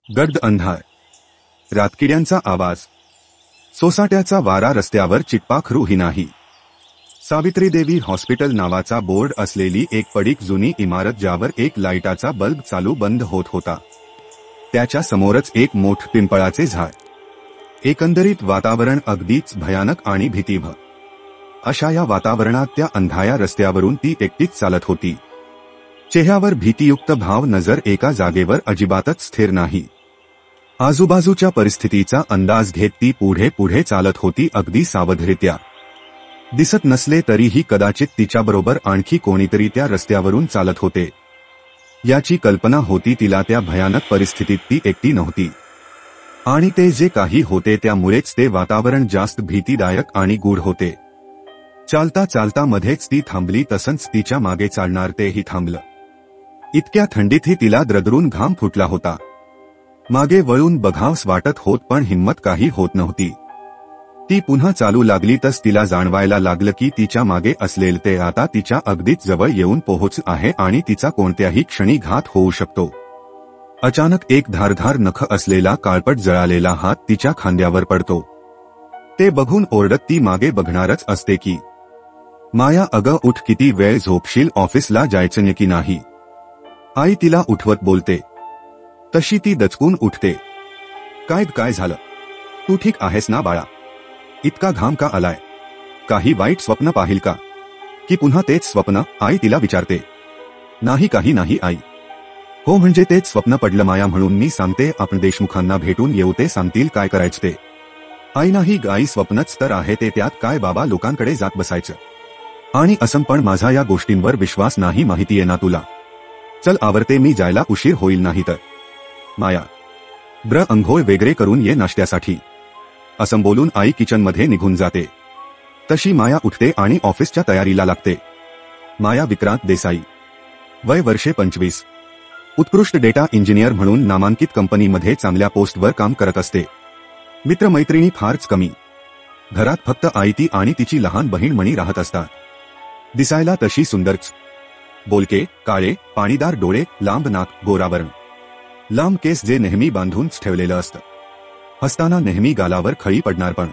गर्द अंधार, रातकिड्यांचा आवाज, सोसाट्याचा वारा, रस्त्यावर चिटपाखरूही नाही. सावित्रीदेवी हॉस्पिटल नावाचा बोर्ड असलेली एक पडीक जुनी इमारत, ज्यावर एक लाईटाचा बल्ब चालू बंद होत होता. त्याच्या समोरच एक मोठ पिंपळाचे झाड. एकंदरीत वातावरण अगदीच भयानक आणि भीतिभय. अशा या वातावरणात त्या अंधाया रस्त्यावरून ती एकटीच चालत होती. चेहऱ्यावर भीतियुक्त भाव, नजर एका जागेवर अजिबातच स्थिर नाही. आजूबाजूच्या परिस्थितीचा अंदाज घेत ती पुढे पुढे चालत होती, अगदी सावधरित्या. दिसत नसले तरीही कदाचित तिच्याबरोबर आणखी कोणीतरी त्या रस्त्यावरून चालत होते याची कल्पना होती तिला. त्या भयानक परिस्थितीत ती एकटी नव्हती, आणि ते जे काही होते त्यामुळेच ते वातावरण जास्त भीतीदायक आणि गूढ होते. चालता चालता मध्येच ती थांबली, तसंच तिच्या मागे चालणार तेही थांबलं. इतक्या थंडीतही तिला द्रदरून घाम फुटला होता. मागे वळून बघावंस वाटत होत, पण हिंमत काही होत नव्हती. ती पुन्हा चालू लागली तस तिला जाणवायला लागलं की तिच्या मागे असलेले ते आता तिच्या अगदीच जवळ येऊन पोहोच आहे आणि तिचा कोणत्याही क्षणी घात होऊ शकतो. अचानक एक धारधार नख असलेला काळपट जळालेला हात तिच्या खांद्यावर पडतो. ते बघून ओरडत ती मागे बघणारच असते की, माया अगं उठ, किती वेळ झोपशील, ऑफिसला जायचं की नाही. आई तिला उठवत बोलते. तशी ती दचकून उठते. काय झालं? तू ठीक आहेस ना बाळा? इतका घाम का आलाय? काही वाईट स्वप्न पाहिल का? की पुन्हा तेच स्वप्न? आई तिला विचारते. काही नाही आई. हो म्हणजे तेच स्वप्न पडलं माया, म्हणून मी सांगते आपण देशमुखांना भेटून येऊ, ते सांगतील काय करायचं ते. आई नाही गाई, स्वप्नच तर आहे ते, त्यात काय बाबा लोकांकडे जात बसायचं. आणि असं पण माझा या गोष्टींवर विश्वास नाही, माहितीये ना तुला. चल आवरते मी, जायला उशीर होईल नाही तर. माया अंघोळ वगैरे करून ये नाश्त्यासाठी, असं बोलून आई किचनमध्ये निघून जाते. तशी माया उठते आणि ऑफिसच्या तयारीला लागते. माया विक्रांत देसाई, वय वर्षे 25, उत्कृष्ट डेटा इंजिनियर म्हणून नामांकित कंपनीमध्ये चांगल्या पोस्टवर काम करत असते. मित्रमैत्रिणी फारच कमी. घरात फक्त आई, ती आणि तिची लहान बहीण मणी राहत असतात. दिसायला तशी सुंदरच. बोलके, काळे, पाणीदार डोळे, लांब नाक, गोरावर्ण, लांब केस जे नेहमी बांधूनच ठेवलेलं असतं. हसताना नेहमी गालावर खळी पडणार, पण